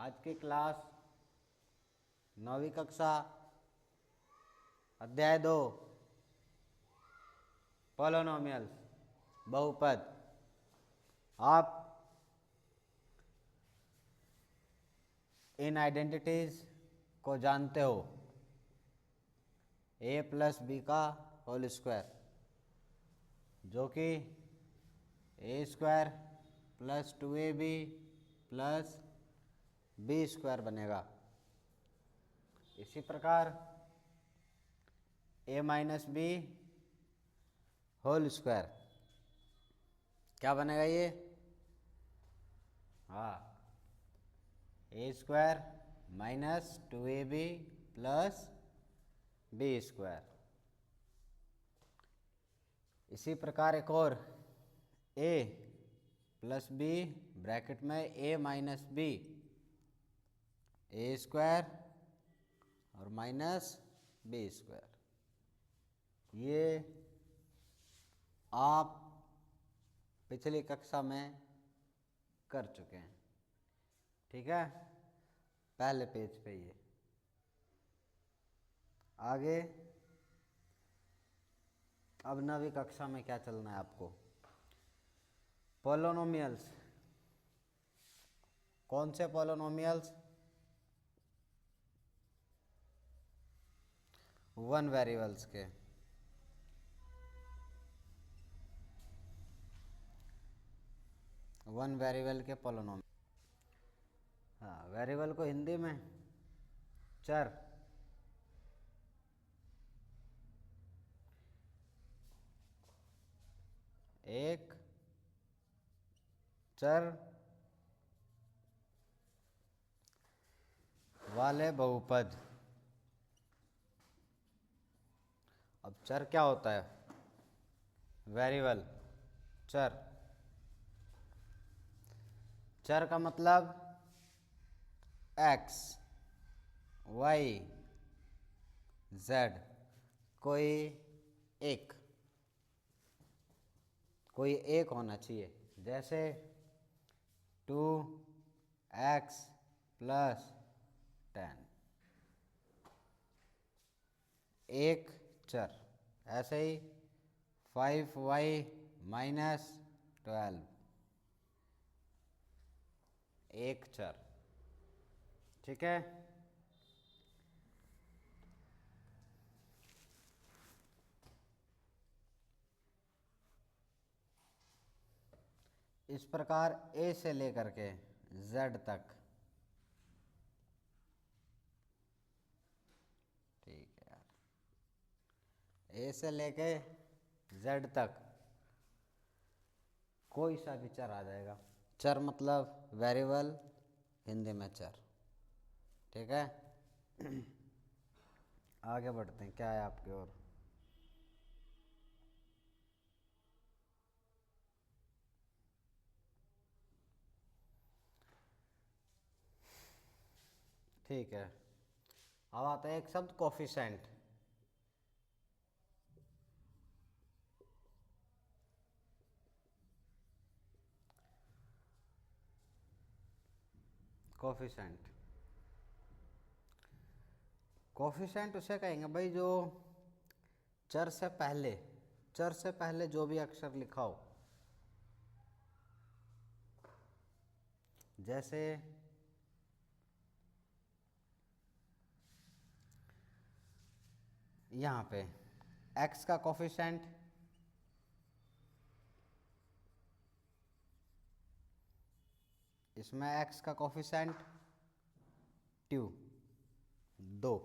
आज की क्लास 9वीं कक्षा अध्याय 2 पॉलिनोमियल्स बहुपद। आप इन आइडेंटिटीज को जानते हो, a प्लस बी का होल स्क्वायर जो कि A square plus 2ab plus B square बनेगा। इसी प्रकार a minus B whole square क्या बनेगा ये? हाँ, A square minus 2ab plus B square. इसी प्रकार एक और a प्लस बी ब्रैकेट में a minus B, A square और माइनस बी स्क्वायर। ये आप पिछली कक्षा में कर चुके हैं, ठीक है, पहले पेज पे। ये आगे अब 9वीं कक्षा में क्या चलना है आपको? पॉलिनोमियल्स। कौन से पॉलिनोमियल्स? वन वेरिएबल्स के। वन वेरिएबल के पॉलिनोमियल। हाँ, वेरिएबल को हिंदी में चर। एक चर वाले बहुपद। अब चर क्या होता है? वेरिएबल, चर। चर का मतलब x, y, z, कोई एक होना चाहिए। जैसे 2x प्लस 10 एक चर। ऐसे ही 5y माइनस 12 एक चर, ठीक है। इस प्रकार a से लेकर के z तक, ठीक है यार, a से लेके z तक कोई सा भी चर आ जाएगा। चर मतलब वेरिएबल, हिंदी में चर, ठीक है। आगे बढ़ते हैं, क्या है आपके और? ठीक है, अब आता है एक शब्द कोफिशिएंट। कोफिशिएंट, कोफिशिएंट उसे कहेंगे भाई जो चर से पहले जो भी अक्षर लिखा हो। जैसे यहाँ पे x का कोफिशिएंट इसमें x का कोफिशिएंट 2,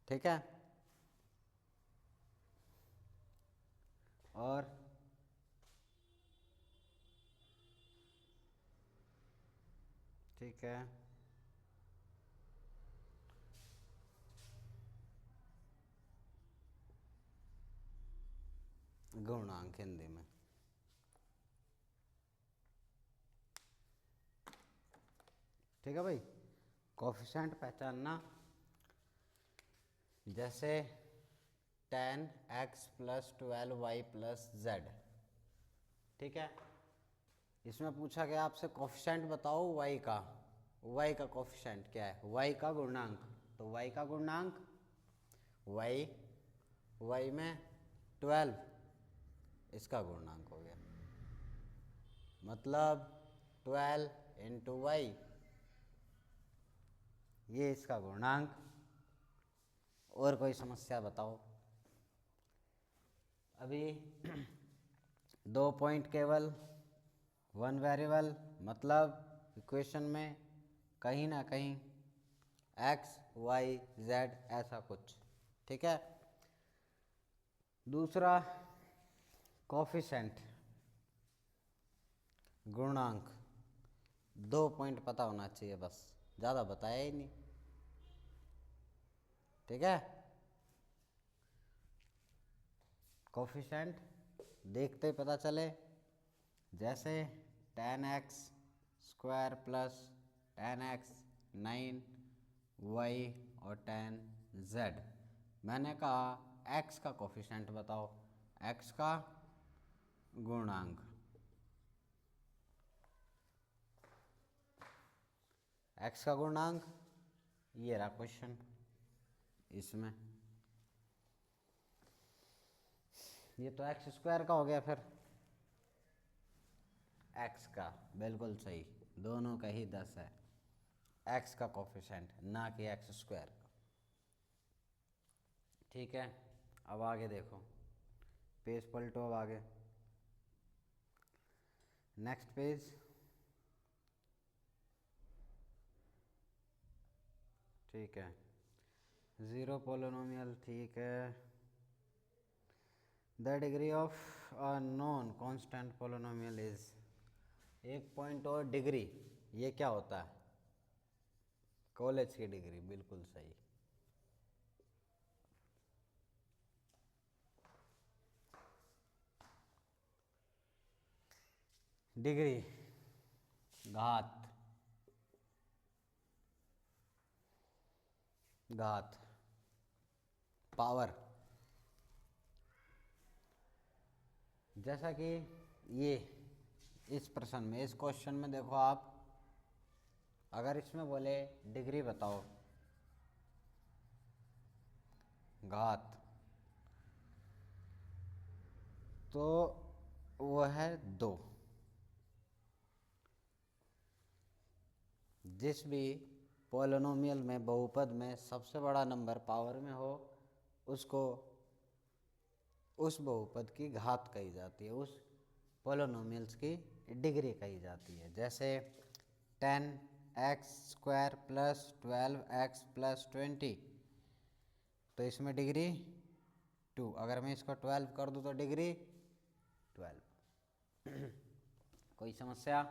ठीक है। और ठीक है, गुणांक हिंदी में, ठीक है भाई। कोफिशिएंट पहचानना, जैसे 10x plus 12y plus z, ठीक है। इसमें पूछा गया आपसे कोफिशिएंट बताओ y का। y का कोफिशिएंट क्या है? y का गुणांक। तो y का गुणांक y में 12, इसका गुणांक हो गया, मतलब 12 इंटू वाई, ये इसका गुणांक। और कोई समस्या बताओ। अभी 2 पॉइंट केवल 1 वेरिएबल, मतलब इक्वेशन में कहीं ना कहीं x y z ऐसा कुछ, ठीक है। दूसरा कोफिशिएंट, गुणांक, 2 पॉइंट पता होना चाहिए बस, ज़्यादा बताया ही नहीं, ठीक है। कोफिशिएंट देखते ही पता चले, जैसे tan x square plus tan x 9 y और tan z। मैंने कहा x का कोफिशिएंट बताओ, x का गुणांक, x का गुणांक, ये रहा क्वेश्चन। इसमें ये तो x स्क्वायर का हो गया, फिर x का, बिल्कुल सही, दोनों का ही 10 है, x का कोफिशिएंट, ना कि x स्क्वायर का, ठीक है। अब आगे देखो, पेज पलटो, अब आगे नेक्स्ट पेज, ठीक है। ज़ीरो पोलिनोमियल, ठीक है। The degree of a non constant polynomial is, एक पॉइंट और डिग्री, ये क्या होता है? कॉलेज की डिग्री, बिल्कुल सही। डिग्री, घात, घात, पावर। जैसा कि ये इस प्रश्न में, इस क्वेश्चन में देखो आप, अगर इसमें बोले डिग्री बताओ, घात, तो वो है 2। जिस भी पॉलिनोमियल में, बहुपद में सबसे बड़ा नंबर पावर में हो, उसको उस बहुपद की घात कही जाती है, उस पॉलिनोमियल्स की डिग्री कही जाती है। जैसे 10x square plus 12x plus 20, तो इसमें डिग्री 2। अगर मैं इसको 12 कर दूँ तो डिग्री 12। कोई समस्या?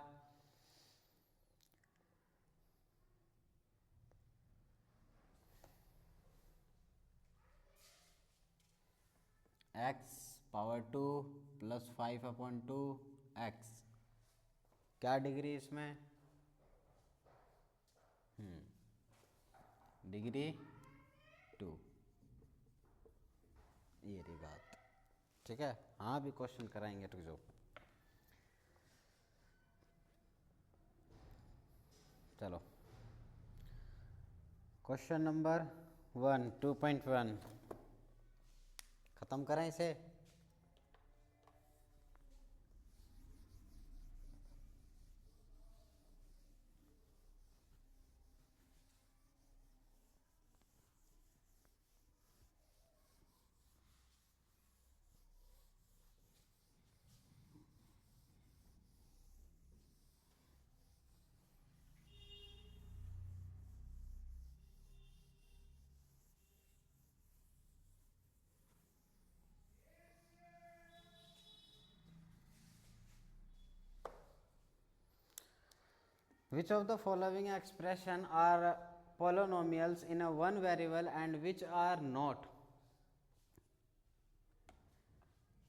x पावर 2 प्लस 5/2 x, क्या डिग्री इसमें? डिग्री 2, ये रही बात, ठीक है। हाँ भी क्वेश्चन कराएंगे, रुक जाओ। चलो, क्वेश्चन नंबर 1, 2.1 खत्म करें इसे। Which of the following expression are polynomials in a one variable and which are not?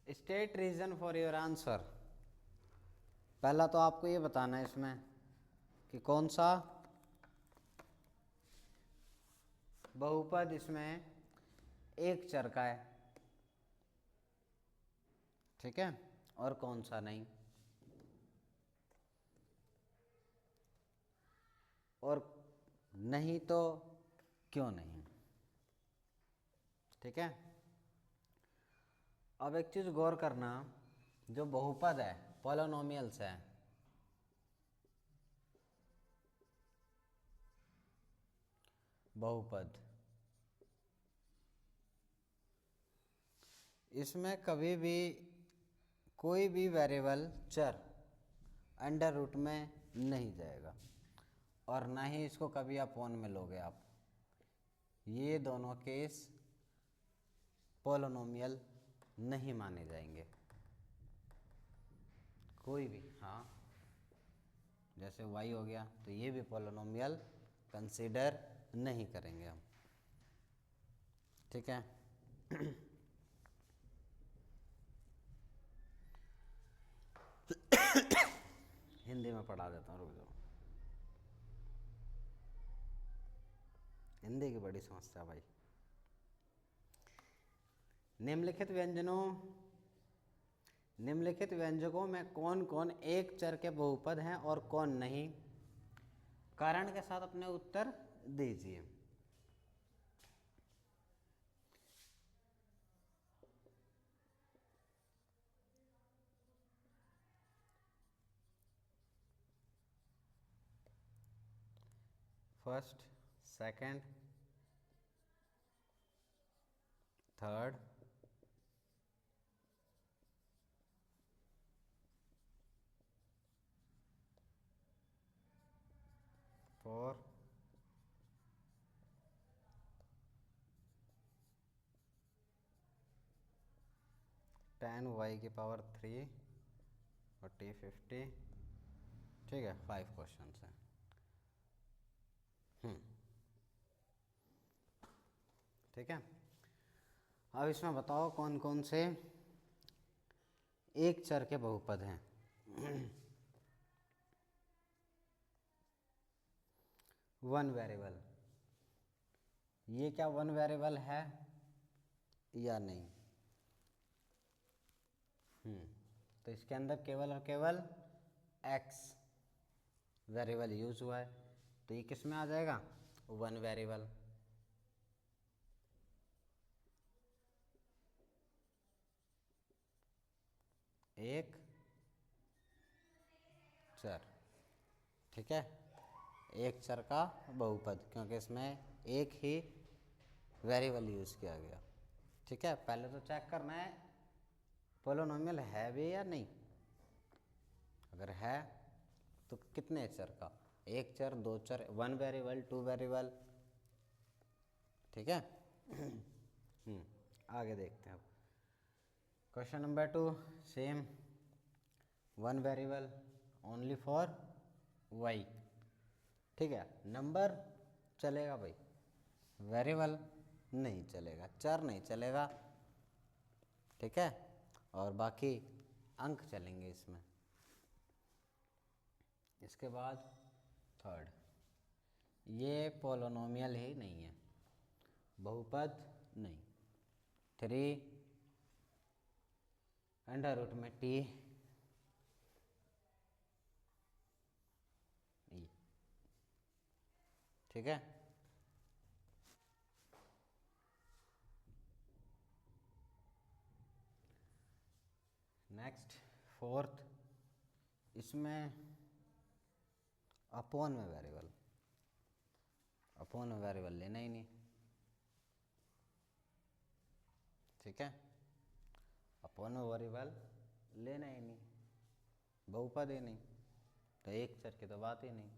State reason for your answer। पहला तो आपको ये बताना है इसमें कि कौन सा बहुपद इसमें एक चर का है, ठीक है, और कौन सा नहीं। और नहीं तो क्यों नहीं। ठीक है। अब एक चीज गौर करना, जो बहुपद है, पॉलिनोमियल्स है, बहुपद, इसमें कभी भी कोई भी वेरिएबल चर अंडर रूट में नहीं जाएगा और ना ही इसको कभी अपॉन में लोगे आप। ये दोनों केस पॉलिनोमियल नहीं माने जाएंगे कोई भी। हाँ, जैसे y हो गया तो ये भी पॉलिनोमियल कंसीडर नहीं करेंगे हम। ठीक है। हिंदी में पढ़ा देता हूँ, रुक जाओ। हिंदी की बड़ी समस्या भाई। निम्नलिखित व्यंजकों में कौन कौन एक चर के बहुपद हैं और कौन नहीं, कारण के साथ अपने उत्तर दीजिए। First, second, third, four, 10y³ और t50। ठीक है, 5 क्वेश्चन हैं। ठीक है। अब इसमें बताओ कौन कौन से एक चर के बहुपद हैं। वन वेरिएबल, ये क्या वन वेरिएबल है या नहीं? तो इसके अंदर केवल और केवल x वेरिएबल यूज हुआ है, तो ये किस में आ जाएगा? One variable. एक चर, ठीक है, एक चर का बहुपद, क्योंकि इसमें एक ही वेरिएबल यूज किया गया। ठीक है, पहले तो चेक करना है पॉलिनोमियल है भी या नहीं। अगर है तो कितने चर का? एक चर, दो चर, वन वेरिएबल, टू वेरिएबल। ठीक है। आगे देखते हैं। Question number 2, same, one variable only for y। ठीक है, नंबर चलेगा भाई, वेरिएबल नहीं चलेगा, चर नहीं चलेगा। ठीक है, और बाकी अंक चलेंगे इसमें। इसके बाद थर्ड, ये पॉलिनोमियल ही नहीं है, बहुपद नहीं। 3 अंडर रूट में t e। ठीक है। नेक्स्ट, फोर्थ, इसमें अपॉन में वेरिएबल, अपॉन में वेरिएबल लेना ही नहीं। ठीक है, अपॉन में वेरिएबल लेना ही नहीं, बहुपद ही नहीं, तो एक चर की तो बात ही नहीं।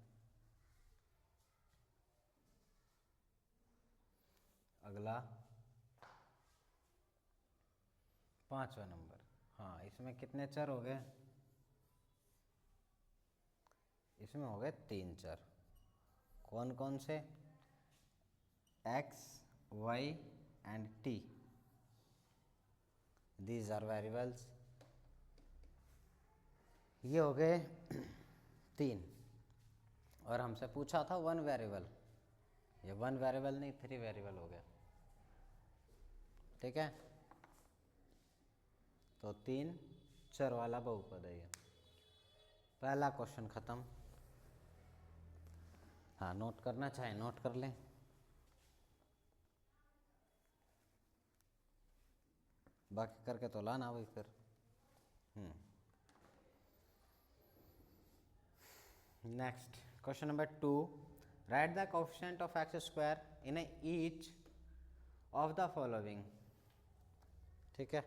अगला 5वां नंबर। हाँ, इसमें कितने चर हो गए? इसमें हो गए 3 चर। कौन कौन से? x, y and t। These are variables. ये हो गए 3, और हमसे पूछा था वन वेरिएबल। ये वन वेरिएबल नहीं, 3 वेरिएबल हो गया। ठीक है, तो 3 चर वाला बहुपद है ये। पहला क्वेश्चन खत्म। हाँ, नोट करना चाहे नोट कर लें। बाकी करके तो लाना भाई फिर। Next question number 2, write the coefficient of X square in each of the following. ठीक है,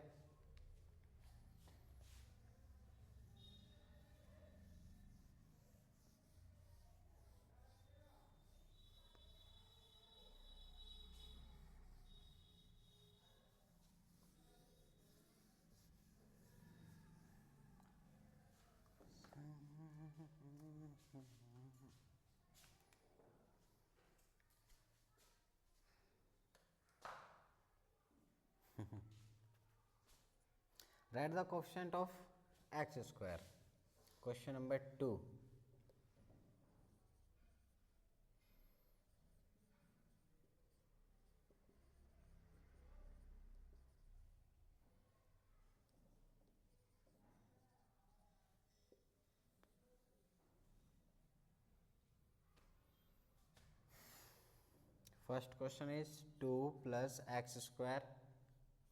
write the coefficient of X square. Question number 2, first question is 2 plus X square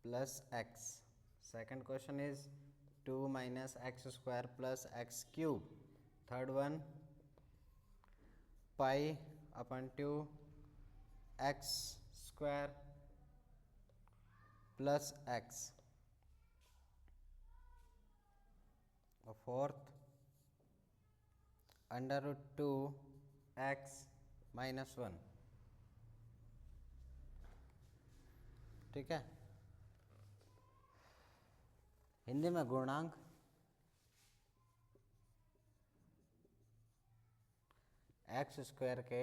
plus X. Second question is 2 minus x square plus x cube. Third one pi upon 2 X square plus X. और fourth under root 2 x minus 1। ठीक है, हिंदी में गुणांक x square के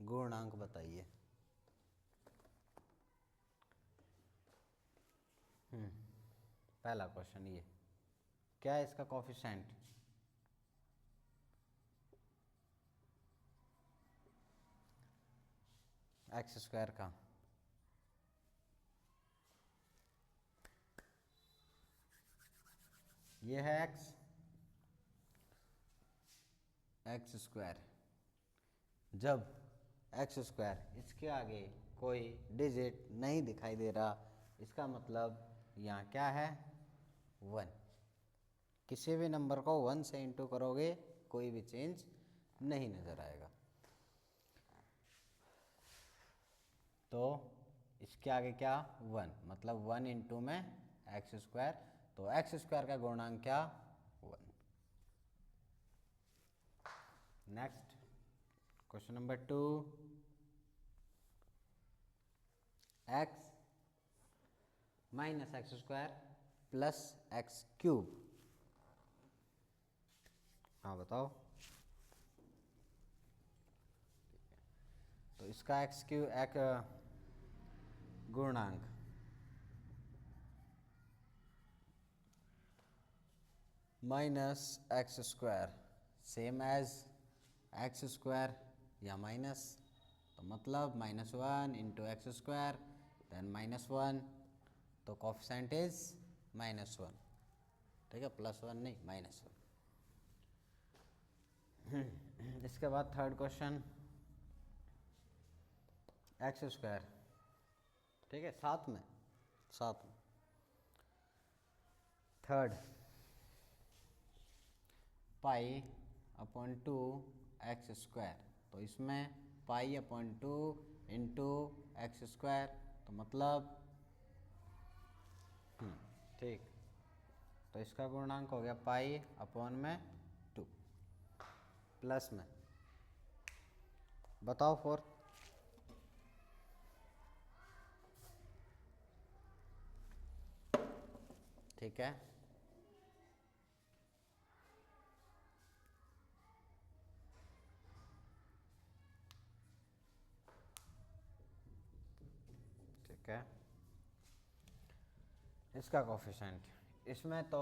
गुणांक बताइए। पहला question ये, क्या है इसका कोएफिशिएंट? एक्स स्क्वायर का ये है एक्स स्क्वायर। जब एक्स स्क्वायर इसके आगे कोई डिजिट नहीं दिखाई दे रहा, इसका मतलब यहाँ क्या है? 1। किसी भी नंबर को 1 से इंटू करोगे कोई भी चेंज नहीं नजर आएगा। तो इसके आगे क्या? 1, मतलब 1 इंटू में एक्स स्क्वायर। तो एक्स स्क्वायर का गुणांक क्या? 1। Next question number 2, x minus x square plus x cube. हाँ बताओ। तो इसका एक्स क्यू एक गुणांक minus x square same as x square या माइनस, तो मतलब -1 इंटू एक्स स्क्वायर देन -1, तो कोएफिशिएंट इज -1। ठीक है, +1 नहीं, -1। इसके बाद थर्ड क्वेश्चन, एक्स स्क्वायर। ठीक है, साथ में third pi upon 2 X square. तो इसमें pi upon 2 into x square, तो मतलब ठीक, तो इसका गुणांक हो गया पाई अपॉन में 2 प्लस में। बताओ फोर्थ। ठीक है, ठीक है, इसका कोएफिशिएंट, इसमें तो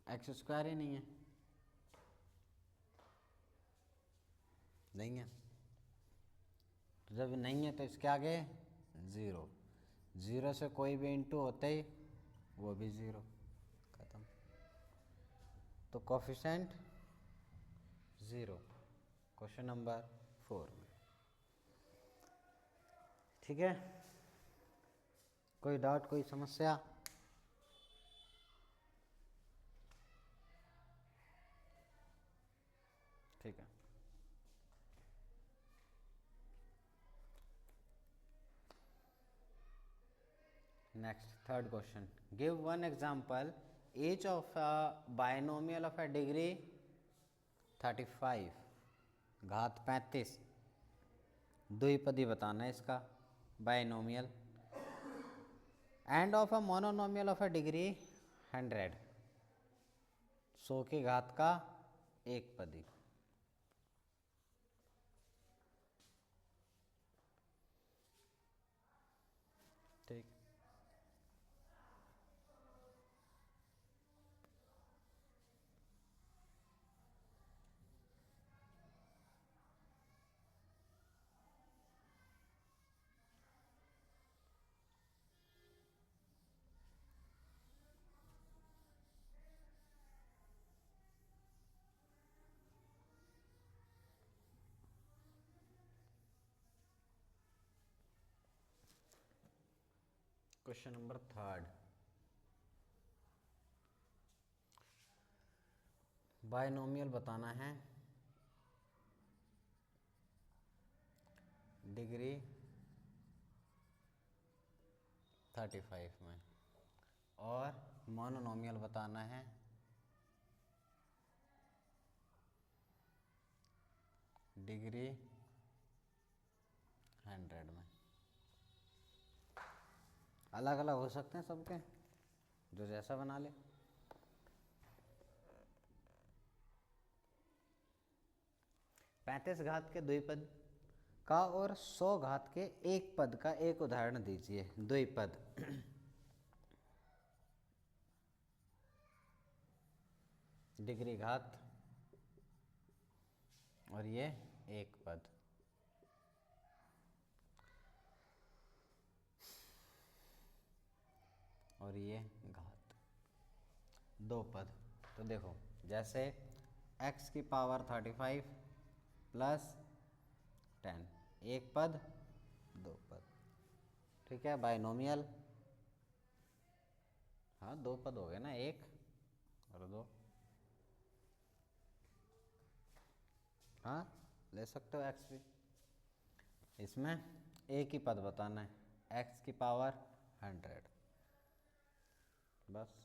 एक्स स्क्वायर ही नहीं है, तो जब नहीं है तो इसके आगे 0। 0 से कोई भी इंटू होते ही वो भी 0, खत्म। तो कोएफिशिएंट 0। क्वेश्चन नंबर 4 में। ठीक है, कोई डाउट, कोई समस्या? ठीक है, next third question, give one example each of a binomial of a degree 35, घात 35, द्विपदी बताना है इसका binomial, end of a monomial of a degree 100, 100 की घात का एक पदी। ठीक, क्वेश्चन नंबर थर्ड, बाइनोमियल बताना है डिग्री 35 में, और मोनोनोमियल बताना है डिग्री 100 में। अलग अलग हो सकते हैं सबके, जो जैसा बना ले। पैंतीस घात के द्विपद का और 100 घात के एक पद का एक उदाहरण दीजिए। द्विपद डिग्री घात और ये एक पद, और ये घात, दो पद। तो देखो, जैसे x की पावर 35 प्लस 10, एक पद दो पद। ठीक है, बाइनोमियल, हाँ दो पद हो गए ना, एक और दो। हाँ ले सकते हो x भी, इसमें एक ही पद बताना है, x की पावर 100 बस।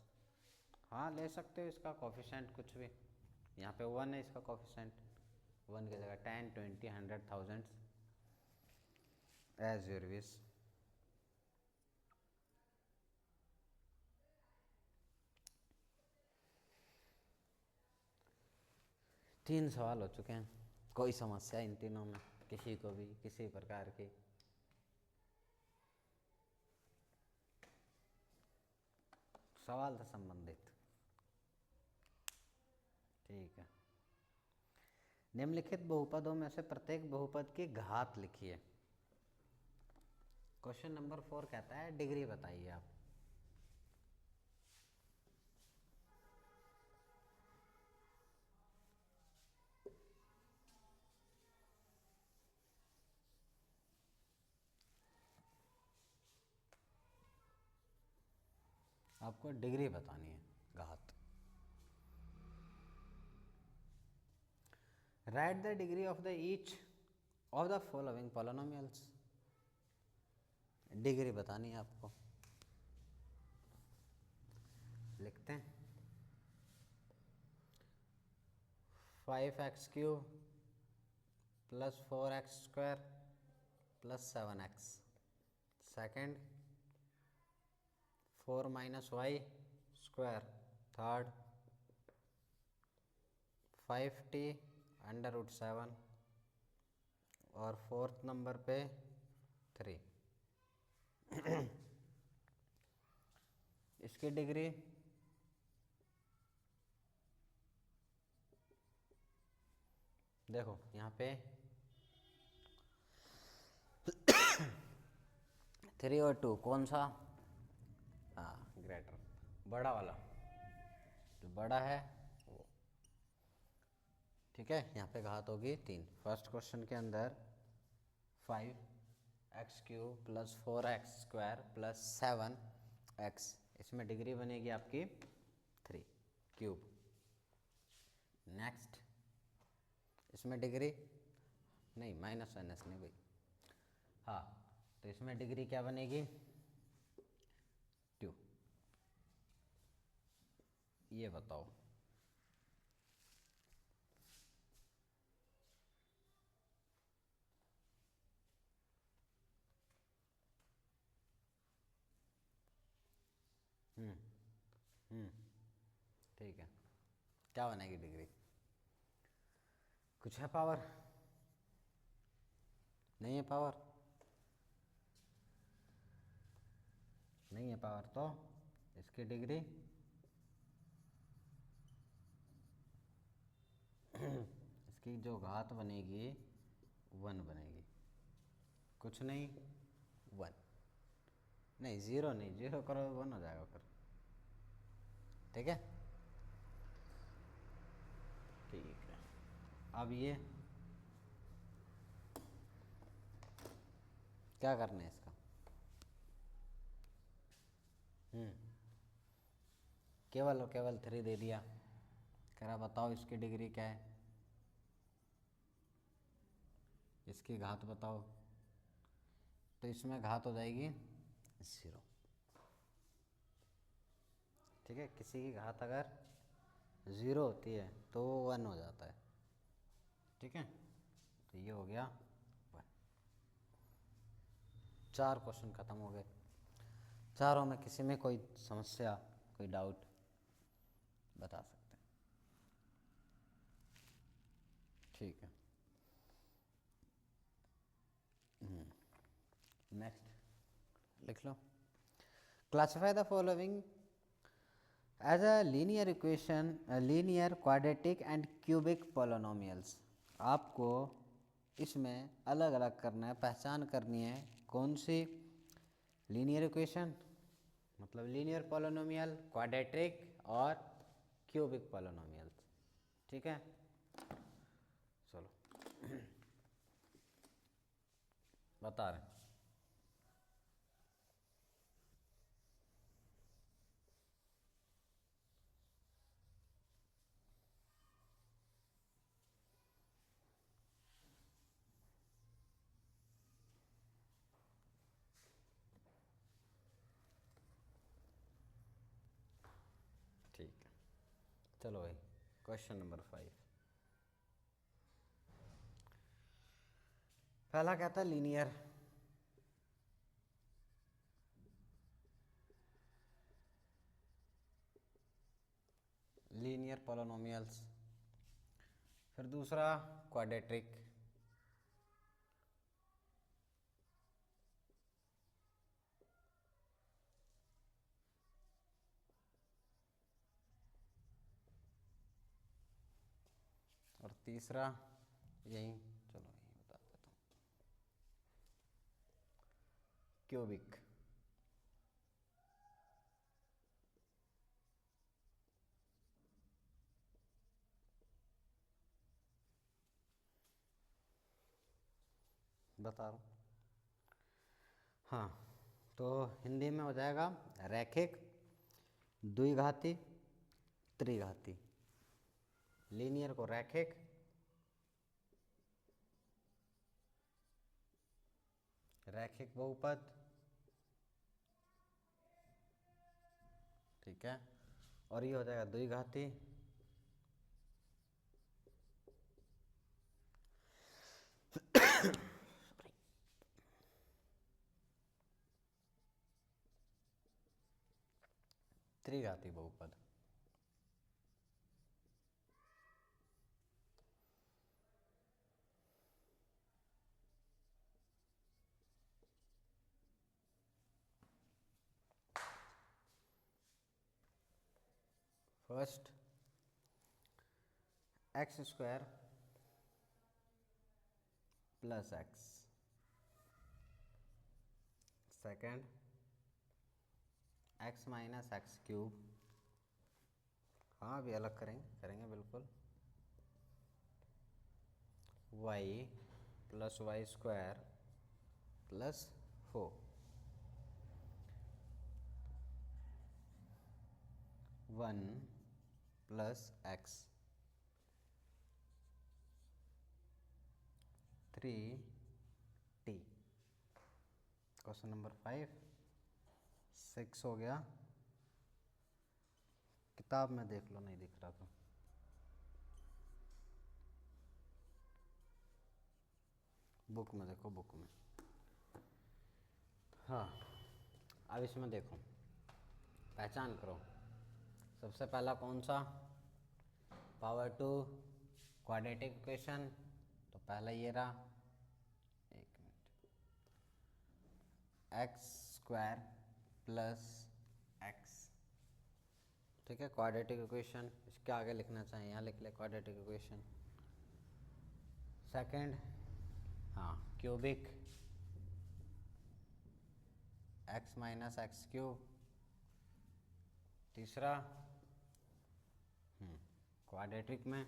हाँ ले सकते हो इसका कोफिशिएंट कुछ भी, यहाँ पे 1 है इसका कोफिशिएंट, 1 की जगह 10, 20, 100, 1000 एज योर विश। तीन सवाल हो चुके हैं, कोई समस्या इन तीनों में किसी को भी किसी प्रकार की? सवाल से संबंधित। ठीक है, निम्नलिखित बहुपदों में से प्रत्येक बहुपद की घात लिखिए। क्वेश्चन नंबर 4 कहता है डिग्री बताइए आप। आपको डिग्री बतानी है घात। Right the degree of the each of the following polynomials, degree बतानी है आपको। लिखते हैं 5x³ plus 4x² plus 7x, second 4 - y², third 5t√7, और फोर्थ नंबर पे 3। इसकी डिग्री देखो यहाँ पे 3 और 2 कौन सा? हाँ ग्रेटर, बड़ा वाला, जो बड़ा है वो। ठीक है, यहाँ पे घात होगी 3। फर्स्ट क्वेश्चन के अंदर 5x³ + 4x² + 7x, इसमें डिग्री बनेगी आपकी 3 क्यूब। नेक्स्ट इसमें डिग्री नहीं, माइनस माइनस नहीं भाई, हाँ, तो इसमें डिग्री क्या बनेगी 2। ये बताओ ठीक है, क्या बनेगी डिग्री? कुछ है पावर? नहीं है पावर, नहीं है पावर, तो इसकी डिग्री इसकी जो घात बनेगी 1 बनेगी। कुछ नहीं, 1 नहीं, 0 नहीं, 0 करो 1 हो जाएगा फिर। ठीक है, ठीक है। अब ये क्या करना है इसका? केवल और केवल 3 दे दिया, कह रहा बताओ इसकी डिग्री क्या है, इसकी घात बताओ, तो इसमें घात हो जाएगी 0। ठीक है, किसी की घात अगर 0 होती है तो वो 1 हो जाता है। ठीक है, तो ये हो गया 1। 4 क्वेश्चन खत्म हो गए। चारों में किसी में कोई समस्या, कोई डाउट बता सकते हैं। ठीक है, नेक्स्ट लिख लो। Classify the following as a linear equation, linear, quadratic and cubic polynomials. आपको इसमें अलग अलग करना है, पहचान करनी है कौन सी लीनियर इक्वेशन, मतलब लीनियर पोलिनोमियल, क्वाड्रेटिक और क्यूबिक पोलिनोमियल्स। ठीक है, चलो बता रहे हैं। ठीक है, चलो भाई, क्वेश्चन नंबर 5। पहला कहता है लीनियर, लीनियर पोलिनोमियल्स। फिर दूसरा क्वाड्रेटिक, और तीसरा यही, चलो यही बता देता हूँ, क्यूबिक। बता रहा हूँ, हाँ, तो हिंदी में हो जाएगा रैखिक, द्विघाती, त्रिघाती। लीनियर को रैखिक, रैखिक बहुपद, ठीक है, और ये हो जाएगा द्विघाती, त्रिघाती बहुपद। First x² + x, second x - x³, हाँ अभी अलग करेंगे बिल्कुल, y plus y square plus 4 1 plus x 3t। Question number 5 6 हो गया। किताब में देख लो, नहीं दिख रहा तो। बुक में देखो, बुक में। हाँ, अब इसमें देखो, पहचान करो। सबसे पहला कौन सा? पावर टू क्वाड्रेटिक इक्वेशन, तो पहला ये रहा। एक minute, x square plus x, ठीक है, क्वाड्रेटिक इक्वेशन। इसके आगे लिखना चाहिए, यहाँ लिख ले क्वाड्रेटिक इक्वेशन। सेकंड, हाँ, cubic, x minus x cube. तीसरा, क्वाड्रेटिक में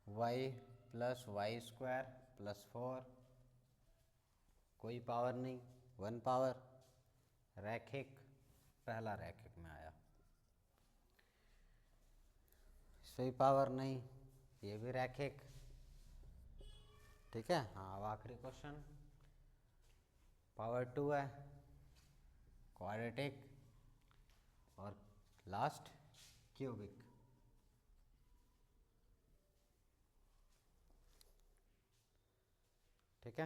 y plus y square plus 4, कोई पावर नहीं, 1 पावर। रैखिक, पहला रैखिक में आया, इसमें पावर नहीं, ये भी रैखिक, ठीक है। हाँ, अब आखिरी क्वेश्चन, पावर 2 है, क्वाड्रेटिक, और लास्ट क्यूबिक। ठीक है।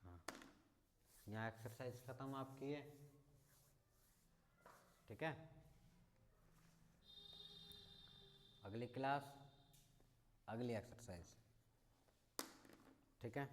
हाँ, यहाँ एक्सरसाइज खत्म आपकी है, ठीक है। अगली क्लास, अगली एक्सरसाइज, ठीक है।